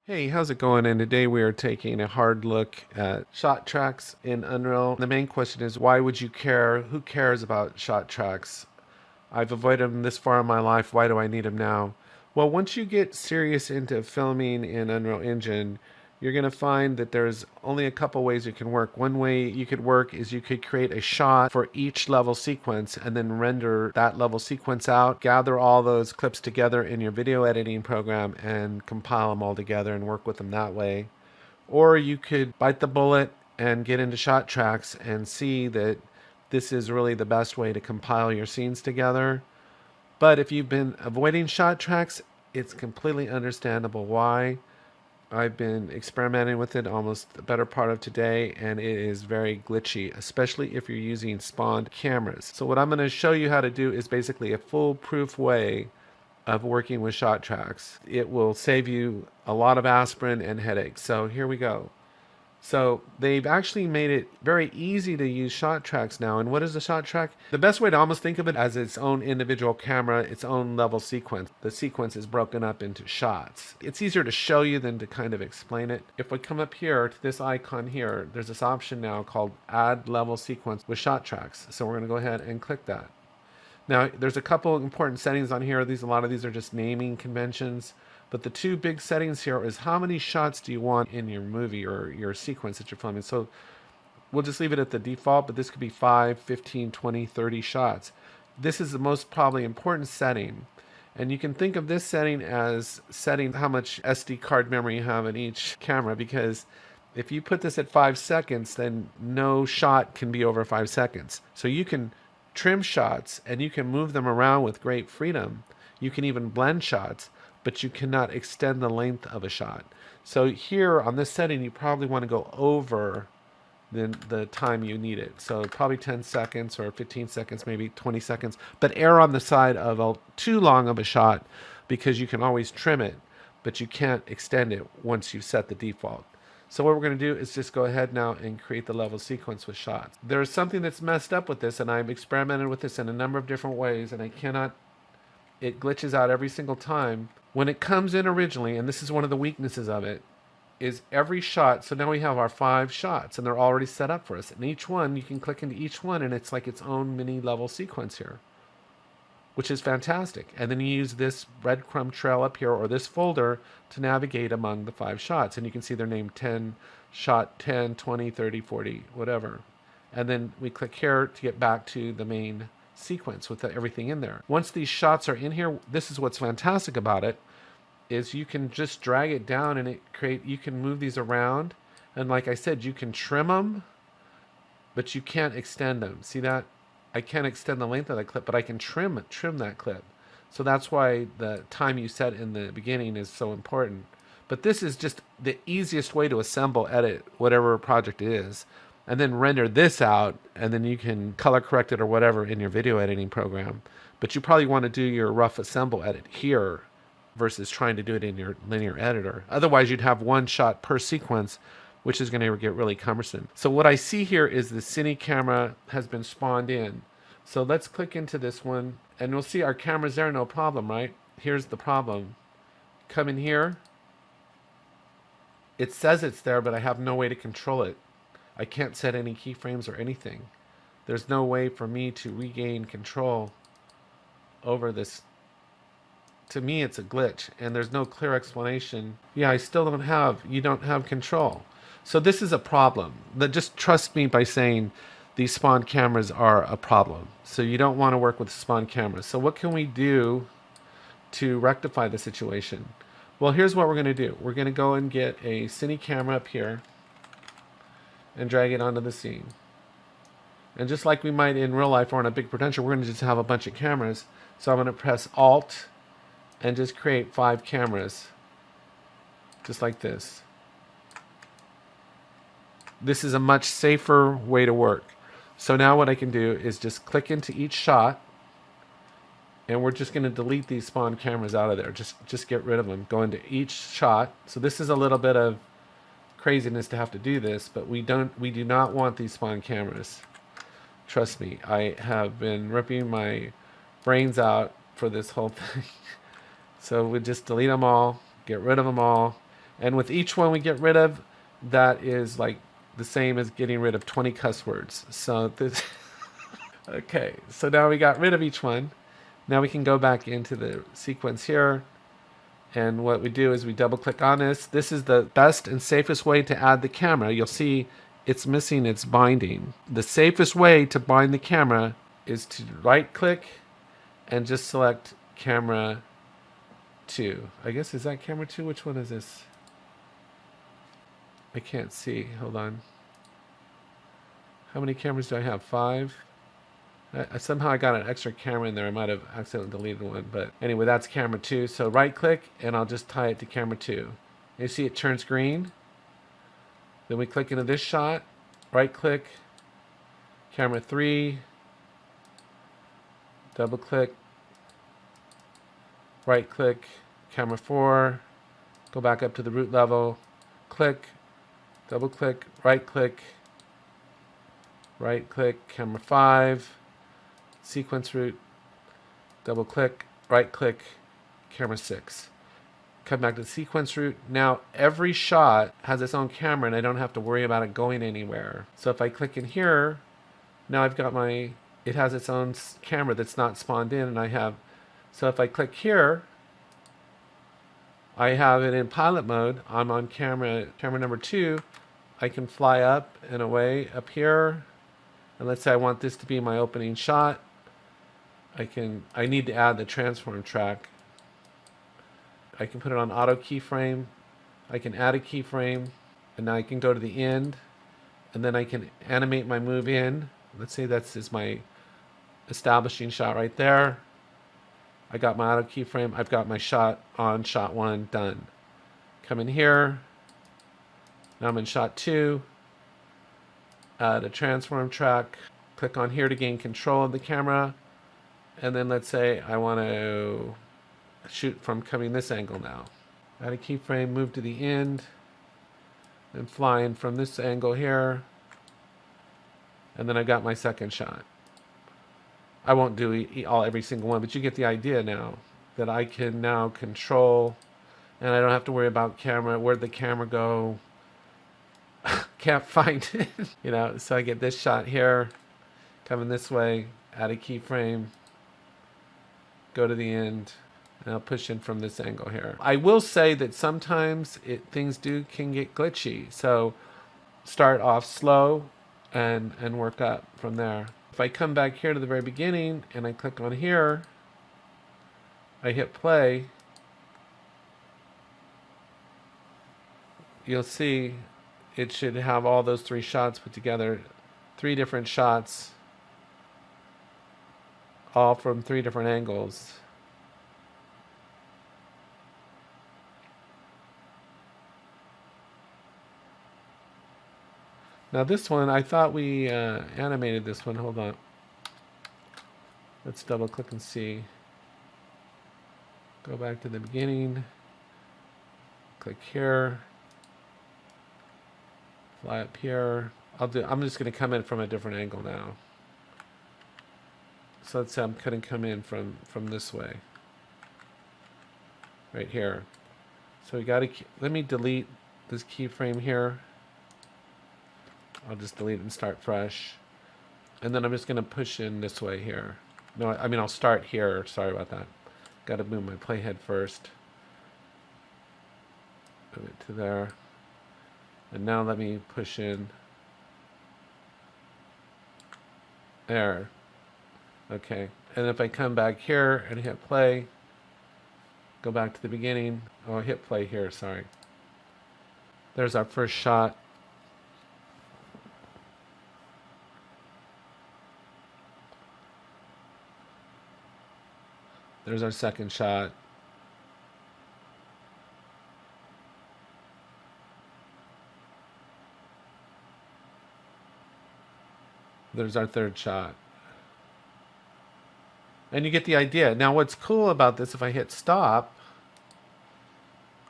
Hey, how's it going? And today we are taking a hard look at shot tracks in Unreal. The main question is, why would you care? Who cares about shot tracks? I've avoided them this far in my life. Why do I need them now? Well, once you get serious into filming in Unreal Engine, you're going to find that there's only a couple ways it can work. One way you could work is you could create a shot for each level sequence and then render that level sequence out, gather all those clips together in your video editing program and compile them all together and work with them that way. Or you could bite the bullet and get into shot tracks and see that this is really the best way to compile your scenes together. But if you've been avoiding shot tracks, it's completely understandable why. I've been experimenting with it almost the better part of today, and it is very glitchy, especially if you're using spawned cameras. So what I'm going to show you how to do is basically a foolproof way of working with shot tracks. It will save you a lot of aspirin and headaches. So here we go. So they've actually made it very easy to use shot tracks now. And what is a shot track? The best way to almost think of it as its own individual camera, its own level sequence. The sequence is broken up into shots. It's easier to show you than to kind of explain it. If we come up here to this icon here, there's this option now called Add Level Sequence with Shot Tracks. So we're going to go ahead and click that. Now, there's a couple important settings on here. A lot of these are just naming conventions. But the two big settings here is how many shots do you want in your movie or your sequence that you're filming. So we'll just leave it at the default, but this could be 5, 15, 20, 30 shots. This is the most probably important setting. And you can think of this setting as setting how much SD card memory you have in each camera, because if you put this at 5 seconds, then no shot can be over 5 seconds. So you can trim shots and you can move them around with great freedom. You can even blend shots, but you cannot extend the length of a shot. So here on this setting, you probably want to go over the time you need it. So probably 10 seconds or 15 seconds, maybe 20 seconds, but err on the side of too long of a shot, because you can always trim it, but you can't extend it once you've set the default. So what we're going to do is just go ahead now and create the level sequence with shots. There's something that's messed up with this, and I've experimented with this in a number of different ways, and it glitches out every single time. When it comes in originally, and this is one of the weaknesses of it, is every shot. So now we have our 5 shots, and they're already set up for us. And each one, you can click into each one, and it's like its own mini level sequence here, which is fantastic. And then you use this breadcrumb trail up here, or this folder, to navigate among the 5 shots. And you can see they're named 10, shot 10, 20, 30, 40, whatever. And then we click here to get back to the main sequence with everything in there. Once these shots are in here, this is what's fantastic about it, is you can just drag it down and you can move these around. And like I said, you can trim them, but you can't extend them. See that? I can't extend the length of that clip, but I can trim that clip. So that's why the time you set in the beginning is so important. But this is just the easiest way to assemble, edit whatever project it is, and then render this out, and then you can color correct it or whatever in your video editing program. But you probably want to do your rough assemble edit here versus trying to do it in your linear editor. Otherwise, you'd have one shot per sequence, which is going to get really cumbersome. So what I see here is the Cine camera has been spawned in. So let's click into this one, and we'll see our camera's there, no problem, right? Here's the problem. Come in here. It says it's there, but I have no way to control it. I can't set any keyframes or anything. There's no way for me to regain control over this. To me, it's a glitch, and there's no clear explanation. Yeah, you don't have control. So this is a problem. Just trust me by saying these spawned cameras are a problem. So you don't want to work with spawned cameras. So what can we do to rectify the situation? Well, here's what we're going to do. We're going to go and get a Cine camera up here and drag it onto the scene. And just like we might in real life or in a big production, we're going to just have a bunch of cameras. So I'm going to press Alt and just create 5 cameras, just like this. This is a much safer way to work. So now what I can do is just click into each shot, and we're just going to delete these spawn cameras out of there. Just get rid of them. Go into each shot. So this is a little bit of craziness to have to do this, but we do not want these spawn cameras. Trust me, I have been ripping my brains out for this whole thing. So we just delete them all, get rid of them all. And with each one we get rid of, that is like the same as getting rid of 20 cuss words. So this, okay, so now we got rid of each one. Now we can go back into the sequence here. And what we do is we double click on this. This is the best and safest way to add the camera. You'll see it's missing its binding. The safest way to bind the camera is to right click and just select camera 2. I guess, is that camera 2? Which one is this? I can't see. Hold on. How many cameras do I have? 5? Somehow I got an extra camera in there. I might have accidentally deleted one. But anyway, that's camera 2. So right click and I'll just tie it to camera 2. You see it turns green. Then we click into this shot. Right click. Camera 3. Double click. Right click. Camera 4. Go back up to the root level. Click. Double click. Right click. Right click. Camera 5. Sequence root, double click, right click, camera 6. Come back to the sequence root. Now every shot has its own camera and I don't have to worry about it going anywhere. So if I click in here, now I've got it has its own camera that's not spawned in, and so if I click here, I have it in pilot mode. I'm on camera number 2. I can fly up and away up here. And let's say I want this to be my opening shot. I need to add the transform track. I can put it on auto keyframe. I can add a keyframe, and now I can go to the end, and then I can animate my move in. Let's say that's is my establishing shot right there. I got my auto keyframe. I've got my shot on shot 1 done. Come in here. Now I'm in shot 2. Add a transform track. Click on here to gain control of the camera. And then let's say I want to shoot from coming this angle now. Add a keyframe, move to the end, and fly in from this angle here. And then I got my second shot. I won't do every single one, but you get the idea now that I can now control, and I don't have to worry about where'd the camera go. Can't find it. So I get this shot here, coming this way, add a keyframe, go to the end, and I'll push in from this angle here. I will say that sometimes things can get glitchy, so start off slow and work up from there. If I come back here to the very beginning and I click on here, I hit play, you'll see it should have all those 3 shots put together, 3 different shots, all from 3 different angles. Now this one, I thought we animated this one. Hold on. Let's double click and see. Go back to the beginning. Click here. Fly up here. I'm just going to come in from a different angle now. So let's say I'm going to come in from this way. Right here. So we got to, let me delete this keyframe here. I'll just delete and start fresh. And then I'm just going to push in this way here. No, I mean, I'll start here. Sorry about that. Got to move my playhead first. Move it to there. And now let me push in. There. Okay. And if I come back here and hit play, go back to the beginning. Oh, I hit play here, sorry. There's our first shot. There's our second shot. There's our third shot. And you get the idea. Now what's cool about this, if I hit stop,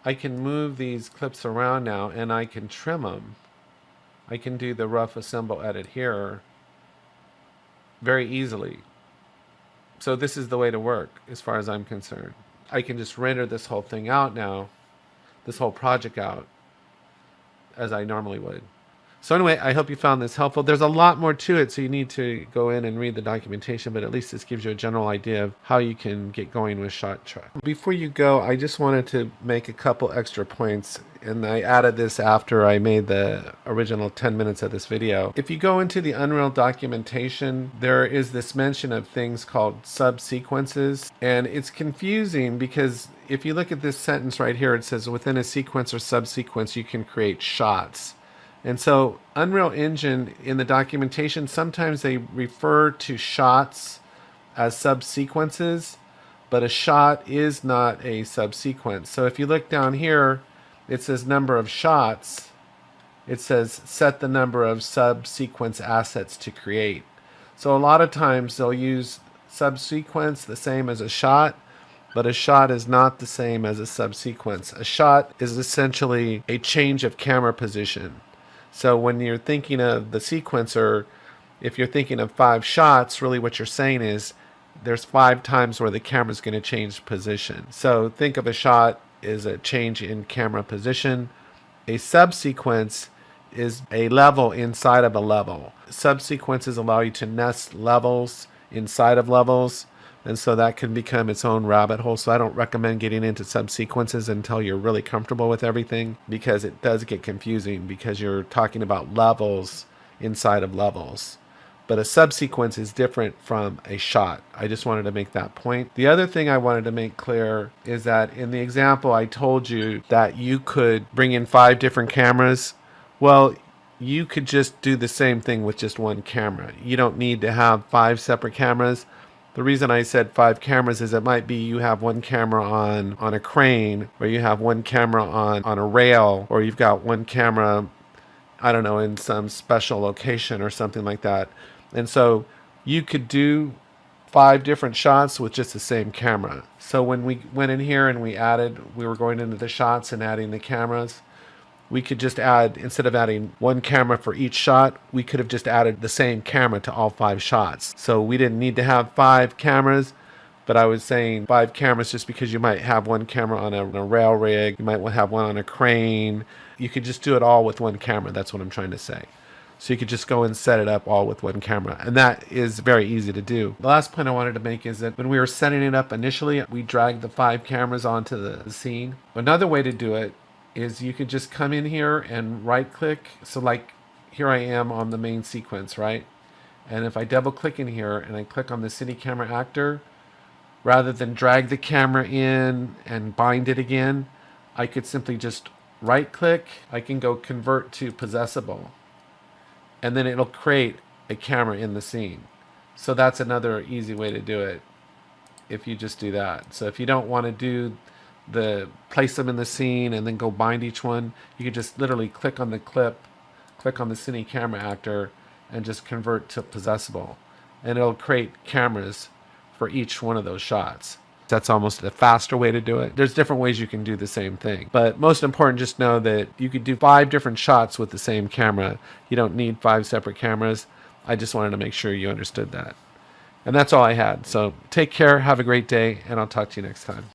I can move these clips around now and I can trim them. I can do the rough assemble edit here very easily. So this is the way to work as far as I'm concerned. I can just render this whole thing out now. this whole project out as I normally would. So anyway, I hope you found this helpful. There's a lot more to it, so you need to go in and read the documentation, but at least this gives you a general idea of how you can get going with ShotTrack. Before you go, I just wanted to make a couple extra points, and I added this after I made the original 10 minutes of this video. If you go into the Unreal documentation, there is this mention of things called subsequences, and it's confusing because if you look at this sentence right here, it says within a sequence or subsequence, you can create shots. And so Unreal Engine in the documentation, sometimes they refer to shots as subsequences, but a shot is not a subsequence. So if you look down here, it says number of shots. It says set the number of subsequence assets to create. So a lot of times they'll use subsequence the same as a shot, but a shot is not the same as a subsequence. A shot is essentially a change of camera position. So when you're thinking of the sequencer, if you're thinking of 5 shots, really what you're saying is there's 5 times where the camera's going to change position. So think of a shot as a change in camera position. A subsequence is a level inside of a level. Subsequences allow you to nest levels inside of levels, and so that can become its own rabbit hole. So I don't recommend getting into subsequences until you're really comfortable with everything, because it does get confusing because you're talking about levels inside of levels. But a subsequence is different from a shot. I just wanted to make that point. The other thing I wanted to make clear is that in the example I told you that you could bring in 5 different cameras. Well, you could just do the same thing with just one camera. You don't need to have 5 separate cameras. The reason I said 5 cameras is it might be you have one camera on a crane, or you have one camera on a rail, or you've got one camera, I don't know, in some special location or something like that. And so you could do 5 different shots with just the same camera. So when we went in here and we were going into the shots and adding the cameras, we could just add, instead of adding one camera for each shot, we could have just added the same camera to all 5 shots. So we didn't need to have 5 cameras, but I was saying 5 cameras just because you might have one camera on a rail rig, you might have one on a crane. You could just do it all with one camera. That's what I'm trying to say. So you could just go and set it up all with one camera. And that is very easy to do. The last point I wanted to make is that when we were setting it up initially, we dragged the 5 cameras onto the scene. Another way to do it is you could just come in here and right click. So like here I am on the main sequence, right? And if I double click in here and I click on the city camera actor, rather than drag the camera in and bind it again, I could simply just right click. I can go convert to possessable, and then it'll create a camera in the scene. So that's another easy way to do it if you just do that. So if you don't want to do place them in the scene and then go bind each one, you could just literally click on the clip, click on the cine camera actor, and just convert to possessable, and it'll create cameras for each one of those shots. That's almost a faster way to do it. There's different ways you can do the same thing, but most important, just know that you could do 5 different shots with the same camera. You don't need 5 separate cameras. I just wanted to make sure you understood that. And that's all I had. So take care, have a great day, and I'll talk to you next time.